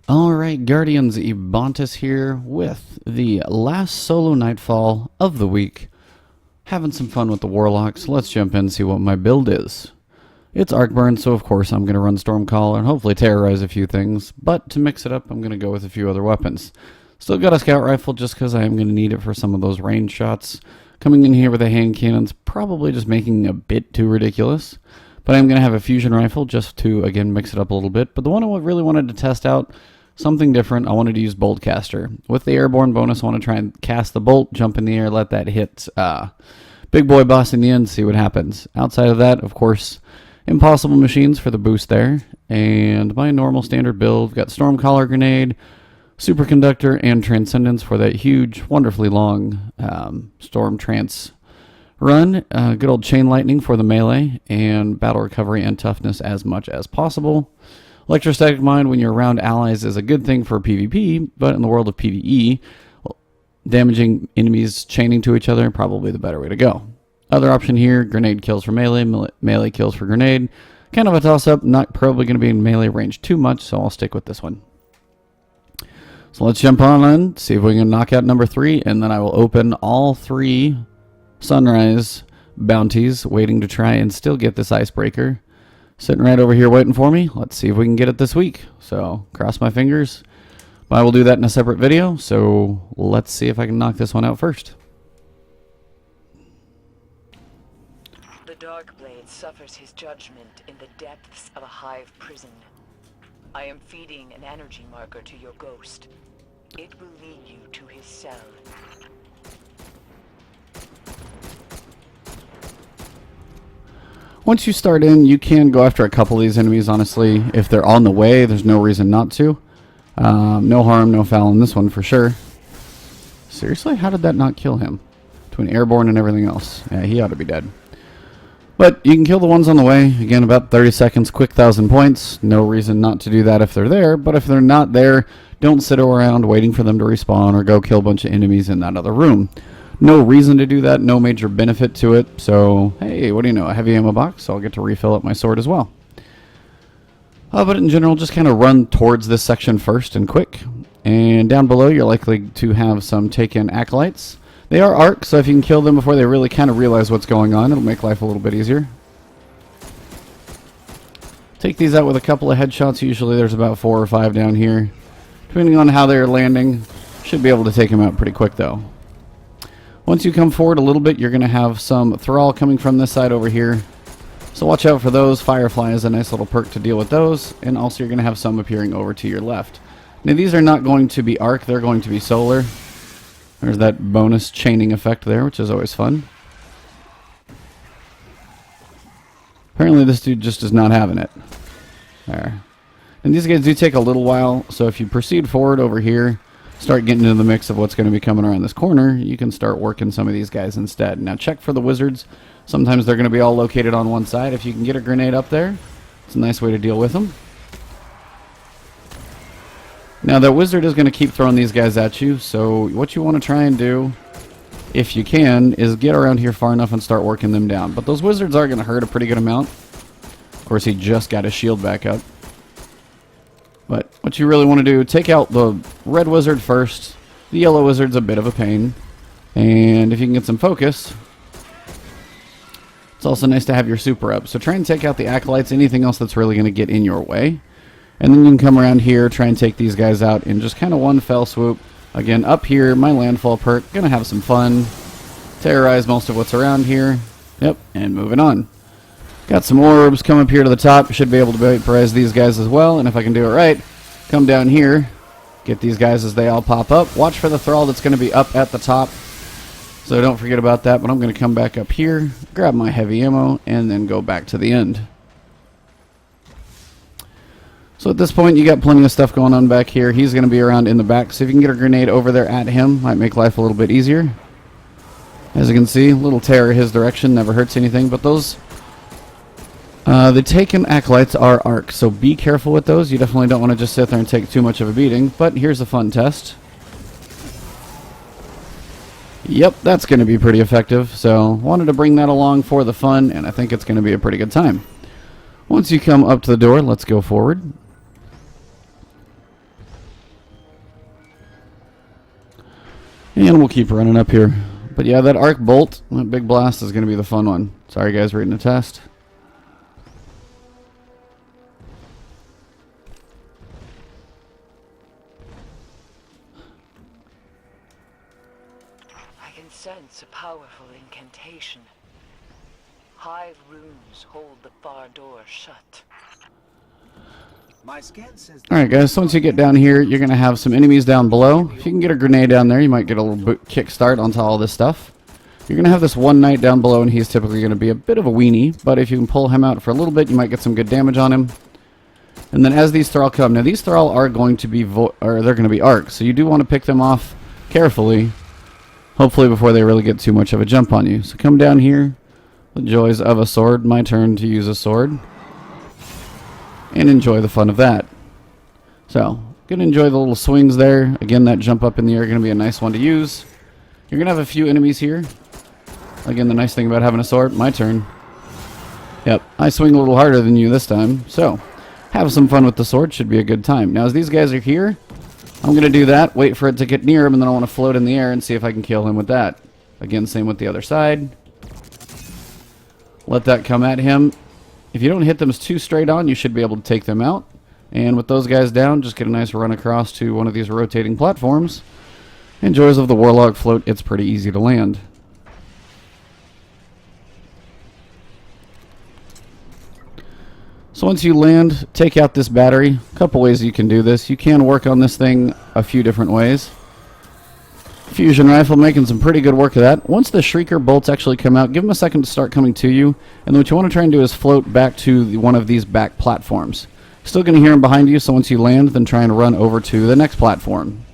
Alright, Guardians Ebontis here with the last solo Nightfall of the week. Having some fun with the Warlocks. Let's jump in and see what my build is. It's Arcburn, so of course I'm going to run Stormcaller and hopefully terrorize a few things. But to mix it up, I'm going to go with a few other weapons. Still got a Scout Rifle just because I am going to need it for some of those range shots. Coming in here with a hand cannon's probably just making it a bit too ridiculous. But I'm going to have a Fusion Rifle just to, again, mix it up a little bit. But the one I really wanted to test out, something different, I wanted to use Bolt Caster. With the airborne bonus, I want to try and cast the bolt, jump in the air, let that hit Big Boy Boss in the end, see what happens. Outside of that, of course, Impossible Machines for the boost there. And my normal standard build, got Stormcaller Grenade, Superconductor, and Transcendence for that huge, wonderfully long Storm Trance run. Good old Chain Lightning for the melee, and Battle Recovery and Toughness as much as possible. Electrostatic Mine when you're around allies is a good thing for PvP, but in the world of PvE, damaging enemies chaining to each other, probably the better way to go. Other option here, Grenade kills for melee, melee kills for grenade. Kind of a toss-up, not probably going to be in melee range too much, so I'll stick with this one. So let's jump on in, see if we can knock out number 3, and then I will open all 3 Sunrise bounties, waiting to try and still get this Icebreaker. Sitting right over here waiting for me. Let's see if we can get it this week. So, cross my fingers. But I will do that in a separate video, so let's see if I can knock this one out first. The Darkblade suffers his judgment in the depths of a hive prison. I am feeding an energy marker to your ghost. It will lead you to his cell. Once you start in, you can go after a couple of these enemies, honestly. If they're on the way, there's no reason not to. No harm, no foul in this one for sure. Seriously? How did that not kill him? Between airborne and everything else. Yeah, he ought to be dead. But you can kill the ones on the way. Again, about 30 seconds, quick 1,000 points. No reason not to do that if they're there. But if they're not there, don't sit around waiting for them to respawn or go kill a bunch of enemies in that other room. No reason to do that, no major benefit to it, so, hey, what do you know, a heavy ammo box, so I'll get to refill up my sword as well. But in general, just kind of run towards this section first and quick. And down below, you're likely to have some take-in acolytes. They are arcs, so if you can kill them before they really kind of realize what's going on, it'll make life a little bit easier. Take these out with a couple of headshots, usually there's about 4 or 5 down here. Depending on how they're landing, should be able to take them out pretty quick though. Once you come forward a little bit, you're going to have some Thrall coming from this side over here. So watch out for those. Firefly is a nice little perk to deal with those. And also you're going to have some appearing over to your left. Now these are not going to be arc, they're going to be solar. There's that bonus chaining effect there, which is always fun. Apparently this dude just is not having it. There. And these guys do take a little while, so if you proceed forward over here, start getting into the mix of what's going to be coming around this corner, you can start working some of these guys instead. Now check for the wizards. Sometimes they're going to be all located on one side. If you can get a grenade up there, it's a nice way to deal with them. Now that wizard is going to keep throwing these guys at you, so what you want to try and do, if you can, is get around here far enough and start working them down. But those wizards are going to hurt a pretty good amount. Of course, he just got his shield back up. But what you really want to do, take out the red wizard first. The yellow wizard's a bit of a pain. And if you can get some focus, it's also nice to have your super up. So try and take out the acolytes, anything else that's really going to get in your way. And then you can come around here, try and take these guys out in just kind of one fell swoop. Again, up here, my landfall perk, going to have some fun. Terrorize most of what's around here. Yep, and moving on. Got some orbs, come up here to the top, should be able to vaporize these guys as well, and if I can do it right, come down here, get these guys as they all pop up. Watch for the Thrall that's going to be up at the top, so don't forget about that, but I'm going to come back up here, grab my heavy ammo, and then go back to the end. So at this point, you got plenty of stuff going on back here. He's going to be around in the back, so if you can get a grenade over there at him, might make life a little bit easier. As you can see, a little terror his direction, never hurts anything, but those... the taken acolytes are arc, so be careful with those. You definitely don't want to just sit there and take too much of a beating, but here's a fun test. Yep, that's going to be pretty effective, so wanted to bring that along for the fun, and I think it's going to be a pretty good time. Once you come up to the door, let's go forward. And we'll keep running up here. But yeah, that arc bolt, that big blast is going to be the fun one. Sorry guys, reading a test. I can sense a powerful incantation. Hive runes hold the far door shut. My scan says Alright guys, so once you get down here, you're going to have some enemies down below. If you can get a grenade down there, you might get a little kick start onto all this stuff. You're going to have this one knight down below, and he's typically going to be a bit of a weenie, but if you can pull him out for a little bit, you might get some good damage on him. And then as these Thrall come, now these Thrall are going to be, they're going to be arcs, so you do want to pick them off carefully, hopefully before they really get too much of a jump on you. So come down here, the joys of a sword, my turn to use a sword. And enjoy the fun of that. So, gonna enjoy the little swings there. Again, that jump up in the air is gonna be a nice one to use. You're gonna have a few enemies here. Again, the nice thing about having a sword, my turn. Yep, I swing a little harder than you this time. So, have some fun with the sword, should be a good time. Now, as these guys are here, I'm gonna do that, wait for it to get near him, and then I wanna float in the air and see if I can kill him with that. Again, same with the other side. Let that come at him. If you don't hit them too straight on, you should be able to take them out. And with those guys down, just get a nice run across to one of these rotating platforms. And joys of the Warlock float, it's pretty easy to land. So once you land, take out this battery. A couple ways you can do this. You can work on this thing a few different ways. Fusion rifle making some pretty good work of that. Once the Shrieker bolts actually come out, give them a second to start coming to you. And then what you want to try and do is float back to one of these back platforms. Still going to hear them behind you, so once you land, then try and run over to the next platform.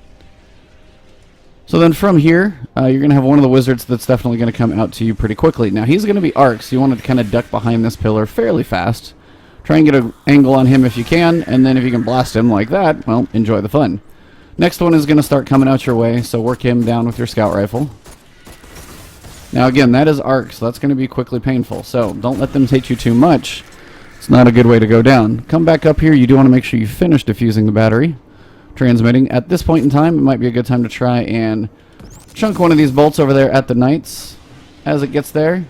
So then from here, you're going to have one of the wizards that's definitely going to come out to you pretty quickly. Now he's going to be arcs, so you want to kind of duck behind this pillar fairly fast. Try and get an angle on him if you can, and then if you can blast him like that, well, enjoy the fun. Next one is going to start coming out your way, so work him down with your scout rifle. Now again, that is arc, so that's going to be quickly painful, so don't let them hit you too much. It's not a good way to go down. Come back up here, you do want to make sure you finish defusing the battery. Transmitting. At this point in time, it might be a good time to try and chunk one of these bolts over there at the knights. As it gets there,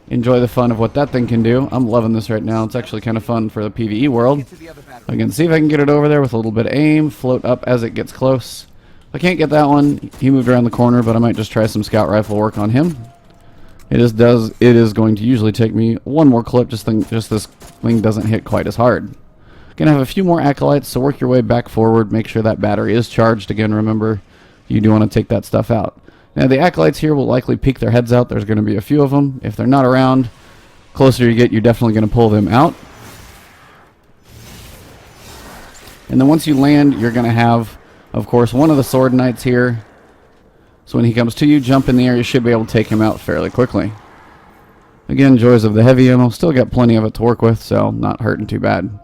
enjoy the fun of what that thing can do. I'm loving this right now. It's actually kind of fun for the PvE world. Again, see if I can get it over there with a little bit of aim. Float up as it gets close. If I can't get that one, he moved around the corner, but I might just try some scout rifle work on him. It is going to usually take me one more clip, just this thing doesn't hit quite as hard. Gonna have a few more acolytes, so work your way back forward. Make sure that battery is charged. Again, remember, you do want to take that stuff out. Now, the acolytes here will likely peek their heads out. There's going to be a few of them. If they're not around, closer you get, you're definitely going to pull them out. And then once you land, you're going to have, of course, one of the sword knights here. So when he comes to you, jump in the air. You should be able to take him out fairly quickly. Again, joys of the heavy ammo. Still got plenty of it to work with, so not hurting too bad.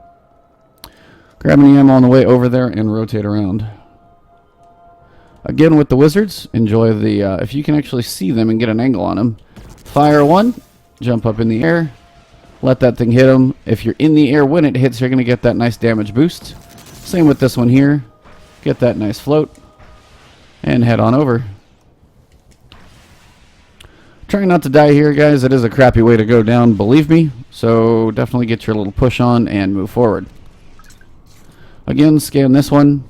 Grab any ammo on the way over there and rotate around. Again, with the wizards, enjoy the, if you can actually see them and get an angle on them. Fire one, jump up in the air, let that thing hit them. If you're in the air when it hits, you're going to get that nice damage boost. Same with this one here. Get that nice float, and head on over. Try not to die here, guys. It is a crappy way to go down, believe me. So definitely get your little push on and move forward. Again, scan this one.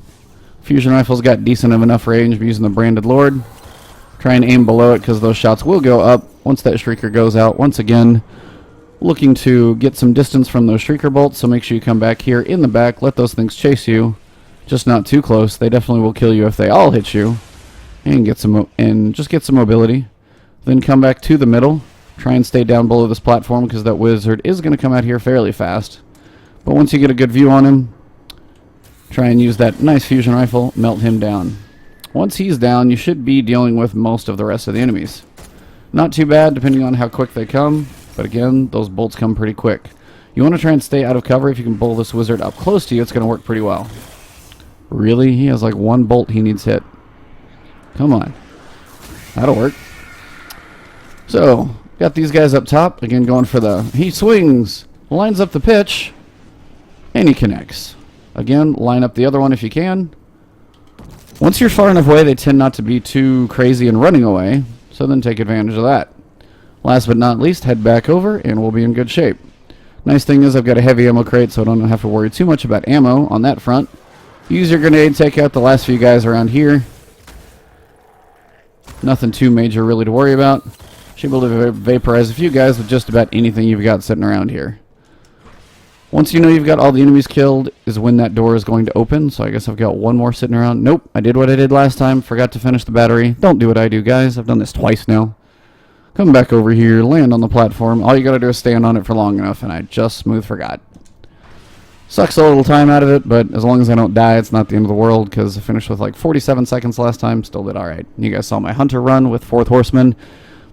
Fusion rifle's got decent of enough range using the branded lord. Try and aim below it because those shots will go up once that shrieker goes out. Once again, looking to get some distance from those shrieker bolts, so make sure you come back here in the back. Let those things chase you, just not too close. They definitely will kill you if they all hit you, and just get some mobility. Then come back to the middle. Try and stay down below this platform because that wizard is going to come out here fairly fast. But once you get a good view on him, try and use that nice fusion rifle, melt him down. Once he's down, you should be dealing with most of the rest of the enemies. Not too bad, depending on how quick they come, but again, those bolts come pretty quick. You want to try and stay out of cover. If you can pull this wizard up close to you, it's going to work pretty well. Really? He has like one bolt he needs hit. Come on. That'll work. So, got these guys up top. Again, going for the... He swings, lines up the pitch, and he connects. Again, line up the other one if you can. Once you're far enough away, they tend not to be too crazy and running away, so then take advantage of that. Last but not least, head back over, and we'll be in good shape. Nice thing is I've got a heavy ammo crate, so I don't have to worry too much about ammo on that front. Use your grenade, take out the last few guys around here. Nothing too major really to worry about. Should be able to vaporize a few guys with just about anything you've got sitting around here. Once you know you've got all the enemies killed is when that door is going to open. So I guess I've got one more sitting around. Nope, I did what I did last time. Forgot to finish the battery. Don't do what I do, guys. I've done this twice now. Come back over here, land on the platform. All you gotta do is stand on it for long enough, and I just smooth forgot. Sucks a little time out of it, but as long as I don't die, it's not the end of the world, because I finished with like 47 seconds last time. Still did alright. You guys saw my hunter run with 4th Horseman.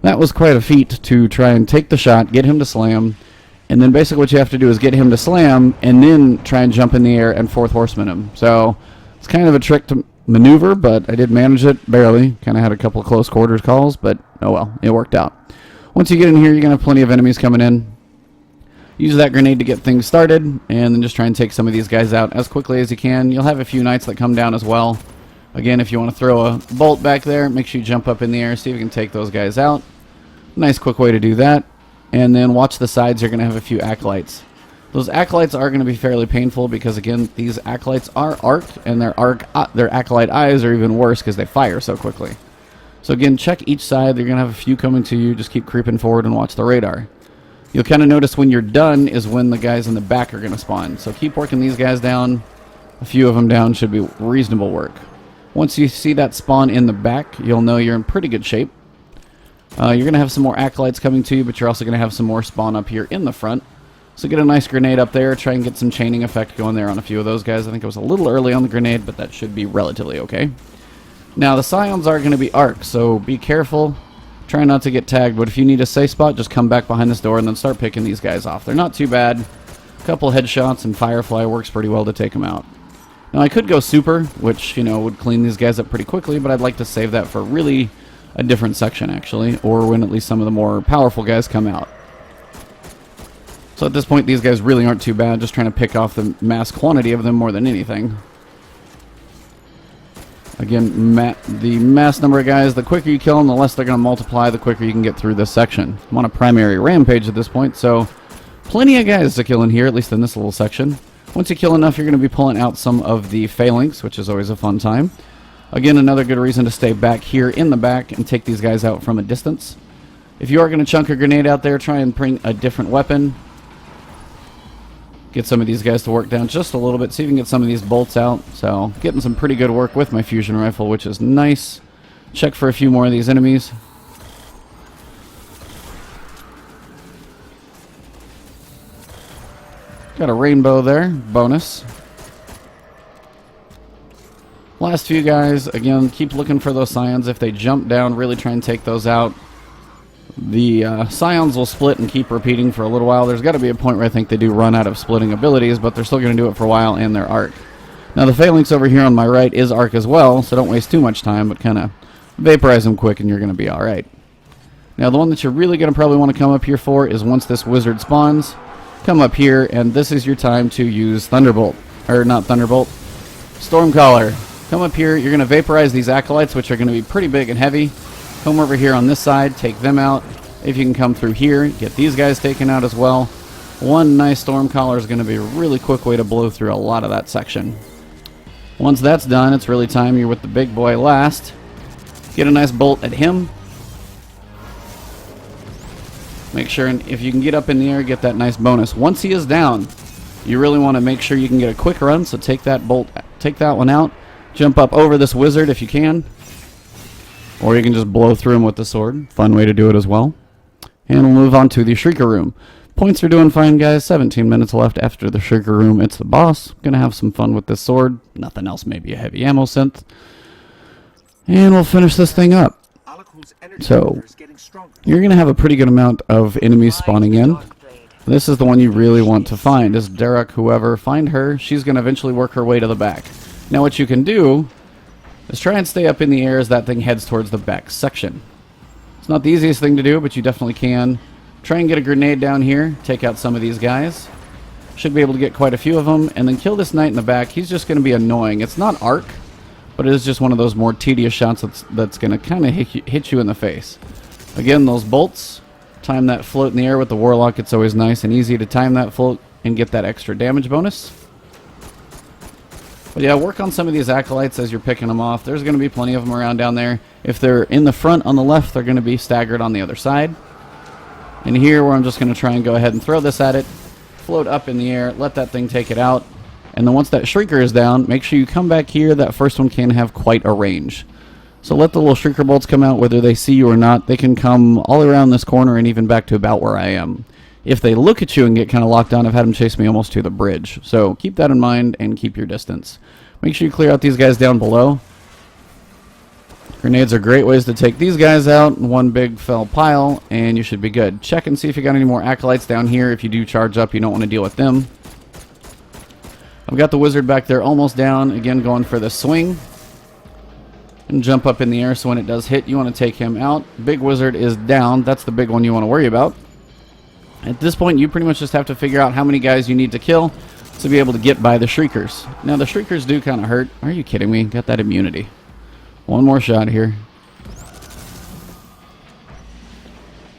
That was quite a feat to try and take the shot, get him to slam, and then basically what you have to do is get him to slam, and then try and jump in the air and 4th Horseman him. So, it's kind of a trick to maneuver, but I did manage it, barely. Kind of had a couple of close quarters calls, but oh well, it worked out. Once you get in here, you're going to have plenty of enemies coming in. Use that grenade to get things started, and then just try and take some of these guys out as quickly as you can. You'll have a few knights that come down as well. Again, if you want to throw a bolt back there, make sure you jump up in the air, see if you can take those guys out. Nice quick way to do that. And then watch the sides, you're going to have a few acolytes. Those acolytes are going to be fairly painful because, again, these acolytes are arced, and their acolyte eyes are even worse because they fire so quickly. So again, check each side. They're going to have a few coming to you. Just keep creeping forward and watch the radar. You'll kind of notice when you're done is when the guys in the back are going to spawn. So keep working these guys down. A few of them down should be reasonable work. Once you see that spawn in the back, you'll know you're in pretty good shape. You're going to have some more acolytes coming to you, but you're also going to have some more spawn up here in the front. So get a nice grenade up there. Try and get some chaining effect going there on a few of those guys. I think it was a little early on the grenade, but that should be relatively okay. Now, the Scions are going to be arc, so be careful. Try not to get tagged, but if you need a safe spot, just come back behind this door and then start picking these guys off. They're not too bad. A couple headshots and Firefly works pretty well to take them out. Now, I could go super, which, you know, would clean these guys up pretty quickly, but I'd like to save that for really a different section, actually, or when at least some of the more powerful guys come out. So at this point, these guys really aren't too bad, just trying to pick off the mass quantity of them more than anything. Again, the mass number of guys, the quicker you kill them, the less they're going to multiply, the quicker you can get through this section. I'm on a primary rampage at this point, so plenty of guys to kill in here, at least in this little section. Once you kill enough, you're going to be pulling out some of the phalanx, which is always a fun time. Again, another good reason to stay back here in the back and take these guys out from a distance. If you are going to chunk a grenade out there, try and bring a different weapon. Get some of these guys to work down just a little bit, see if you can get some of these bolts out. So, getting some pretty good work with my fusion rifle, which is nice. Check for a few more of these enemies. Got a rainbow there, bonus. Last few guys, again, keep looking for those Scions. If they jump down, really try and take those out. The Scions will split and keep repeating for a little while. There's got to be a point where I think they do run out of splitting abilities, but they're still going to do it for a while, and they're arc. Now, the phalanx over here on my right is arc as well, so don't waste too much time, but kind of vaporize them quick, and you're going to be alright. Now, the one that you're really going to probably want to come up here for is once this wizard spawns, come up here, and this is your time to use Thunderbolt. Or, not Thunderbolt. Stormcaller. Come up here, you're going to vaporize these acolytes, which are going to be pretty big and heavy. Come over here on this side, take them out. If you can come through here, get these guys taken out as well. One nice Stormcaller is going to be a really quick way to blow through a lot of that section. Once that's done, it's really time you're with the big boy last. Get a nice bolt at him. Make sure, if you can get up in the air, get that nice bonus. Once he is down, you really want to make sure you can get a quick run, so take that bolt, take that one out. Jump up over this wizard if you can. Or you can just blow through him with the sword. Fun way to do it as well. And we'll move on to the Shrieker Room. Points are doing fine, guys. 17 minutes left after the Shrieker Room. It's the boss. Gonna have some fun with this sword. Nothing else, maybe a heavy ammo synth. And we'll finish this thing up. So, you're gonna have a pretty good amount of enemies spawning in. This is the one you really want to find. Is Derek, whoever. Find her. She's gonna eventually work her way to the back. Now what you can do is try and stay up in the air as that thing heads towards the back section. It's not the easiest thing to do, but you definitely can. Try and get a grenade down here, take out some of these guys. Should be able to get quite a few of them, and then kill this knight in the back. He's just going to be annoying. It's not arc, but it is just one of those more tedious shots that's going to kind of hit you in the face. Again, those bolts, time that float in the air with the Warlock. It's always nice and easy to time that float and get that extra damage bonus. But yeah, work on some of these acolytes as you're picking them off. There's going to be plenty of them around down there. If they're in the front on the left, they're going to be staggered on the other side. And here, where I'm just going to try and go ahead and throw this at it, float up in the air, let that thing take it out. And then once that Shrieker is down, make sure you come back here. That first one can have quite a range. So let the little Shrieker bolts come out, whether they see you or not. They can come all around this corner and even back to about where I am. If they look at you and get kind of locked down, I've had them chase me almost to the bridge. So keep that in mind and keep your distance. Make sure you clear out these guys down below. Grenades are great ways to take these guys out in one big fell pile, and you should be good. Check and see if you got any more acolytes down here. If you do charge up, you don't want to deal with them. I've got the wizard back there almost down. Again, going for the swing. And jump up in the air, so when it does hit, you want to take him out. Big wizard is down. That's the big one you want to worry about. At this point, you pretty much just have to figure out how many guys you need to kill to be able to get by the Shriekers. Now, the Shriekers do kind of hurt. Are you kidding me? Got that immunity. One more shot here.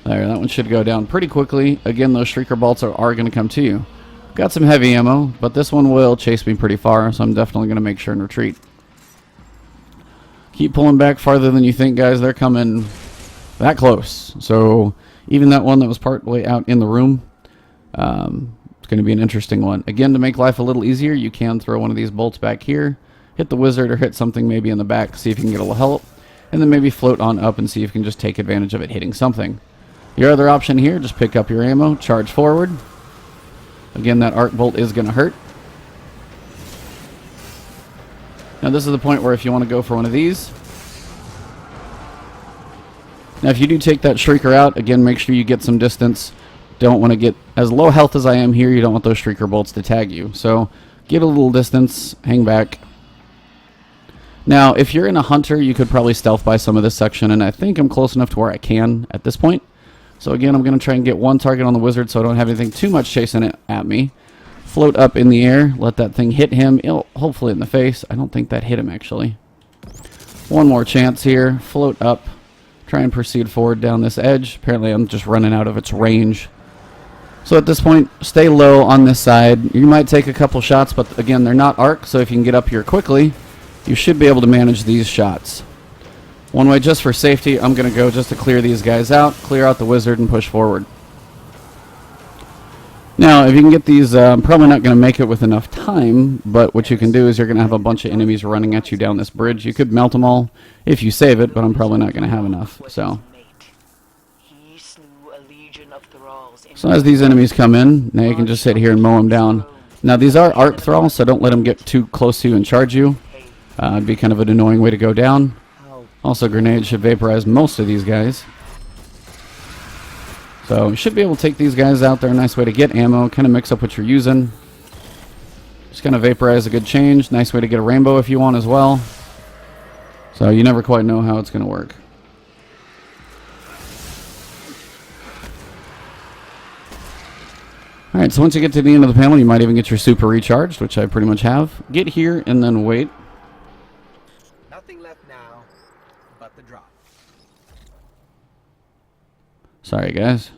There, that one should go down pretty quickly. Again, those Shrieker bolts are going to come to you. Got some heavy ammo, but this one will chase me pretty far, so I'm definitely going to make sure and retreat. Keep pulling back farther than you think, guys. They're coming that close. So even that one that was partway out in the room, it's going to be an interesting one. Again, to make life a little easier, you can throw one of these bolts back here. Hit the wizard or hit something maybe in the back, see if you can get a little help, and then maybe float on up and see if you can just take advantage of it hitting something. Your other option here, just pick up your ammo, charge forward. Again, that arc bolt is going to hurt. Now this is the point where if you want to go for one of these. Now if you do take that Shrieker out, again, make sure you get some distance. Don't want to get as low health as I am here. You don't want those Shrieker bolts to tag you. So get a little distance, hang back. Now, if you're in a hunter, you could probably stealth by some of this section, and I think I'm close enough to where I can at this point. So again, I'm going to try and get one target on the wizard so I don't have anything too much chasing it at me. Float up in the air, let that thing hit him, hopefully in the face. I don't think that hit him, actually. One more chance here. Float up. Try and proceed forward down this edge. Apparently, I'm just running out of its range. So at this point, stay low on this side. You might take a couple shots, but again, they're not arc, so if you can get up here quickly, you should be able to manage these shots. One way, just for safety, I'm going to go just to clear these guys out, clear out the wizard, and push forward. Now, if you can get these, I'm probably not going to make it with enough time, but what you can do is you're going to have a bunch of enemies running at you down this bridge. You could melt them all if you save it, but I'm probably not going to have enough. So as these enemies come in, now you can just sit here and mow them down. Now, these are arc thralls, so don't let them get too close to you and charge you. It'd be kind of an annoying way to go down. Also, grenades should vaporize most of these guys. So you should be able to take these guys out. They're a nice way to get ammo, kind of mix up what you're using. Just kind of vaporize a good change. Nice way to get a rainbow if you want as well. So you never quite know how it's going to work. Alright, so once you get to the end of the panel, you might even get your super recharged, which I pretty much have. Get here and then wait. Nothing left now but the drop. Sorry, guys.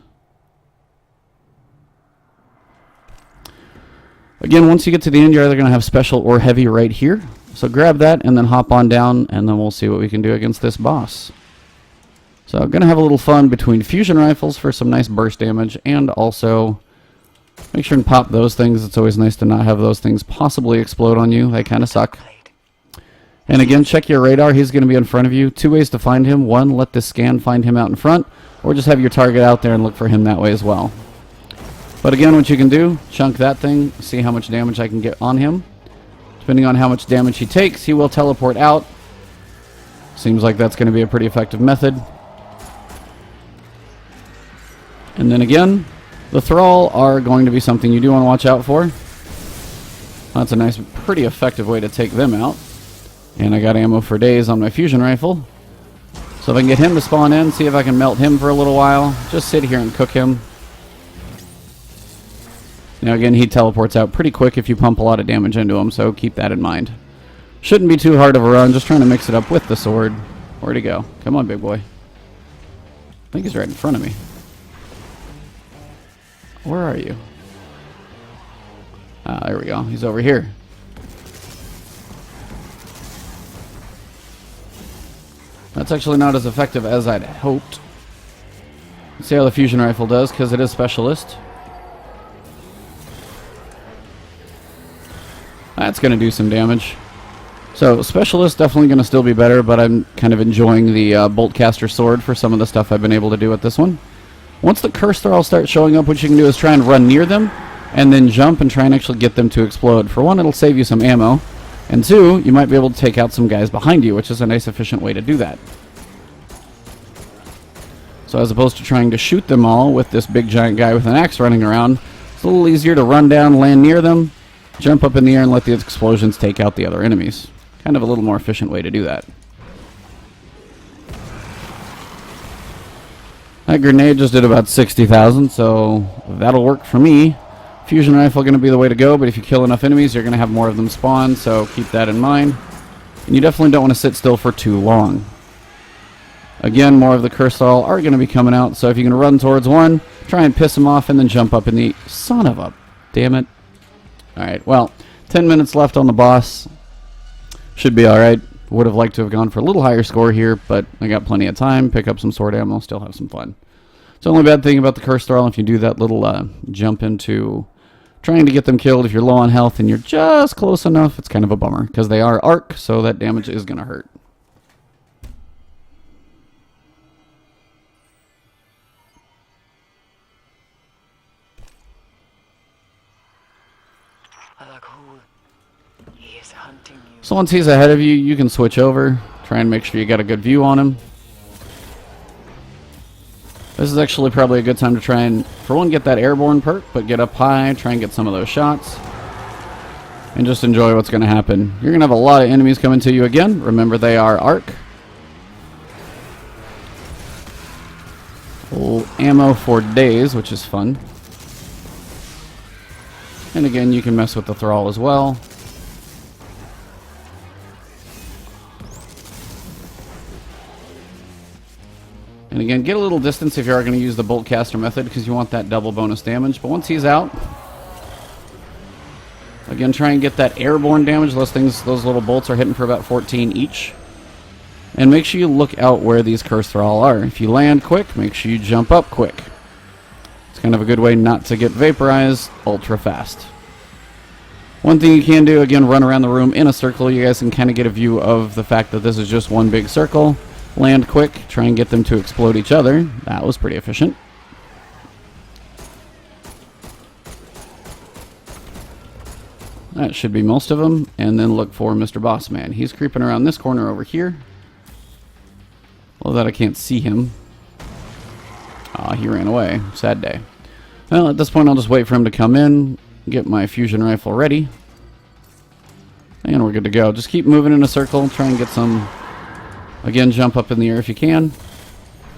Again, once you get to the end, you're either going to have special or heavy right here. So grab that and then hop on down, and then we'll see what we can do against this boss. So I'm going to have a little fun between fusion rifles for some nice burst damage, and also make sure and pop those things. It's always nice to not have those things possibly explode on you. They kind of suck. And again, check your radar. He's going to be in front of you. Two ways to find him. One, let the scan find him out in front, or just have your target out there and look for him that way as well. But again, what you can do, chunk that thing, see how much damage I can get on him. Depending on how much damage he takes, he will teleport out. Seems like that's going to be a pretty effective method. And then again, the Thrall are going to be something you do want to watch out for. That's a nice, pretty effective way to take them out. And I got ammo for days on my fusion rifle. So if I can get him to spawn in, see if I can melt him for a little while. Just sit here and cook him. Now again, he teleports out pretty quick if you pump a lot of damage into him, so keep that in mind. Shouldn't be too hard of a run, just trying to mix it up with the sword. Where'd he go? Come on, big boy. I think he's right in front of me. Where are you? Ah, there we go. He's over here. That's actually not as effective as I'd hoped. Let's see how the fusion rifle does, because it is specialist. That's going to do some damage. So, specialist definitely going to still be better, but I'm kind of enjoying the bolt caster sword for some of the stuff I've been able to do with this one. Once the curse thrall starts showing up, what you can do is try and run near them, and then jump and try and actually get them to explode. For one, it'll save you some ammo, and two, you might be able to take out some guys behind you, which is a nice efficient way to do that. So as opposed to trying to shoot them all with this big giant guy with an axe running around, it's a little easier to run down, land near them, jump up in the air, and let the explosions take out the other enemies. Kind of a little more efficient way to do that. That grenade just did about 60,000, so that'll work for me. Fusion rifle going to be the way to go, but if you kill enough enemies, you're going to have more of them spawn, so keep that in mind. And you definitely don't want to sit still for too long. Again, more of the curse thrall are going to be coming out, so if you can run towards one, try and piss them off, and then jump up in the... Son of a... Damn it. Alright, well, 10 minutes left on the boss. Should be alright. Would have liked to have gone for a little higher score here, but I got plenty of time. Pick up some sword ammo, still have some fun. It's the only bad thing about the curse thrall, if you do that little jump into trying to get them killed, if you're low on health and you're just close enough, it's kind of a bummer, because they are arc, so that damage is going to hurt. Alak Hul. He is hunting you. So once he's ahead of you, you can switch over. Try and make sure you got a good view on him. This is actually probably a good time to try and, for one, get that airborne perk, but get up high, try and get some of those shots. And just enjoy what's going to happen. You're going to have a lot of enemies coming to you again. Remember, they are arc. Ammo for days, which is fun. And again, you can mess with the thrall as well. And again, get a little distance if you are going to use the bolt caster method, because you want that double bonus damage. But once he's out, again, try and get that airborne damage. Those little bolts are hitting for about 14 each. And make sure you look out where these curse thrall are. If you land quick, make sure you jump up quick. It's kind of a good way not to get vaporized ultra fast. One thing you can do, again, run around the room in a circle. You guys can kind of get a view of the fact that this is just one big circle. Land quick, try and get them to explode each other. That was pretty efficient. That should be most of them. And then look for Mr. Bossman. He's creeping around this corner over here. Well, that I can't see him. Ah, he ran away. Sad day. Well, at this point, I'll just wait for him to come in. Get my fusion rifle ready. And we're good to go. Just keep moving in a circle. Try and get some... Again, jump up in the air if you can.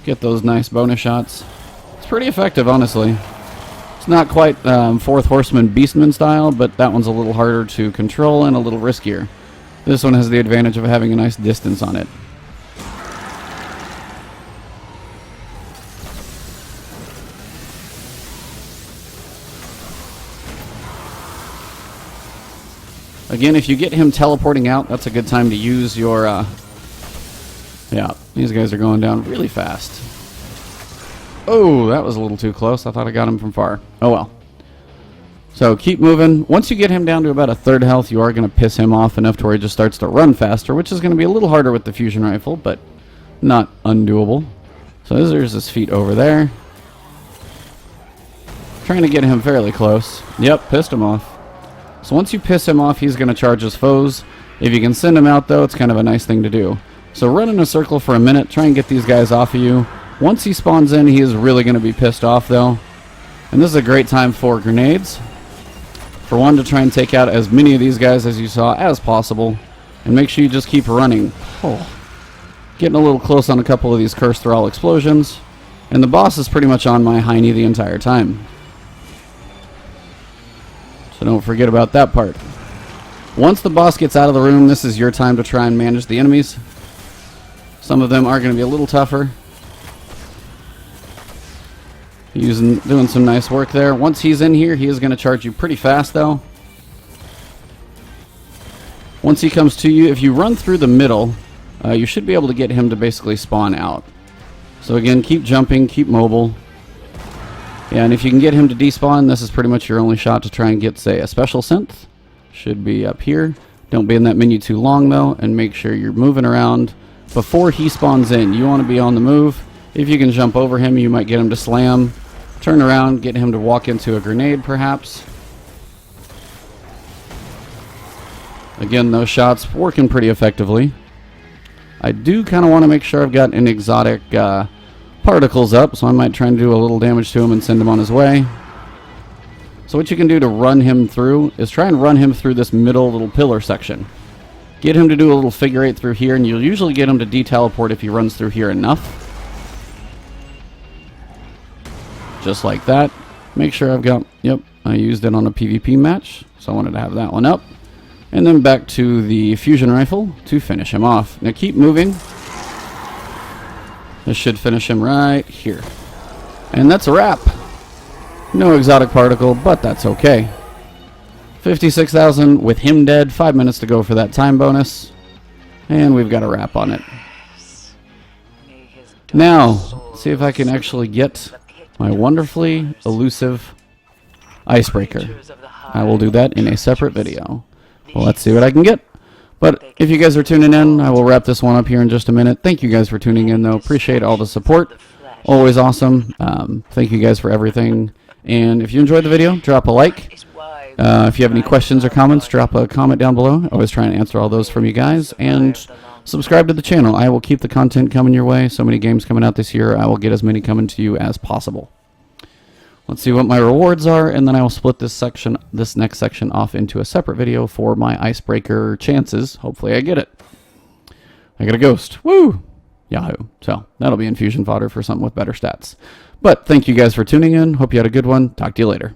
Get those nice bonus shots. It's pretty effective, honestly. It's not quite Fourth Horseman Beastman style, but that one's a little harder to control and a little riskier. This one has the advantage of having a nice distance on it. Again, if you get him teleporting out, that's a good time to use your... Yeah, these guys are going down really fast. Oh, that was a little too close. I thought I got him from far. Oh well. So keep moving. Once you get him down to about a third health, you are going to piss him off enough to where he just starts to run faster, which is going to be a little harder with the fusion rifle, but not undoable. So there's his feet over there. Trying to get him fairly close. Yep, pissed him off. So once you piss him off, he's going to charge his foes. If you can send him out, though, it's kind of a nice thing to do. So run in a circle for a minute, try and get these guys off of you. Once he spawns in, he is really going to be pissed off, though. And this is a great time for grenades. For one, to try and take out as many of these guys as you saw as possible. And make sure you just keep running. Oh. Getting a little close on a couple of these curse thrall explosions. And the boss is pretty much on my hiney the entire time. So don't forget about that part. Once the boss gets out of the room, this is your time to try and manage the enemies. Some of them are going to be a little tougher. Doing some nice work there. Once he's in here, he is going to charge you pretty fast, though. Once he comes to you, if you run through the middle, you should be able to get him to basically spawn out. So again, keep jumping, keep mobile. Yeah, and if you can get him to despawn, this is pretty much your only shot to try and get, say, a special synth. Should be up here. Don't be in that menu too long, though, and make sure you're moving around. Before he spawns in, you want to be on the move. If you can jump over him, you might get him to slam. Turn around, get him to walk into a grenade, perhaps. Again, those shots working pretty effectively. I do kind of want to make sure I've got an exotic particles up, so I might try and do a little damage to him and send him on his way. So what you can do to run him through is try and run him through this middle little pillar section. Get him to do a little figure eight through here, and you'll usually get him to de-teleport if he runs through here enough. Just like that. Make sure I've got, yep, I used it on a PvP match, so I wanted to have that one up. And then back to the fusion rifle to finish him off. Now keep moving. This should finish him right here. And that's a wrap. No exotic particle, but that's okay. 56,000 with him dead. 5 minutes to go for that time bonus. And we've got a wrap on it. Now, see if I can actually get my wonderfully elusive icebreaker. I will do that in a separate video. Well, let's see what I can get. But if you guys are tuning in, I will wrap this one up here in just a minute. Thank you guys for tuning in, though. Appreciate all the support. Always awesome. Thank you guys for everything. And if you enjoyed the video, drop a like. If you have any questions or comments, drop a comment down below. I always try and answer all those from you guys. And subscribe to the channel. I will keep the content coming your way. So many games coming out this year. I will get as many coming to you as possible. Let's see what my rewards are, and then I will split this next section off into a separate video for my icebreaker chances. Hopefully I get it. I got a ghost. Woo! Yahoo. So that'll be infusion fodder for something with better stats. But thank you guys for tuning in. Hope you had a good one. Talk to you later.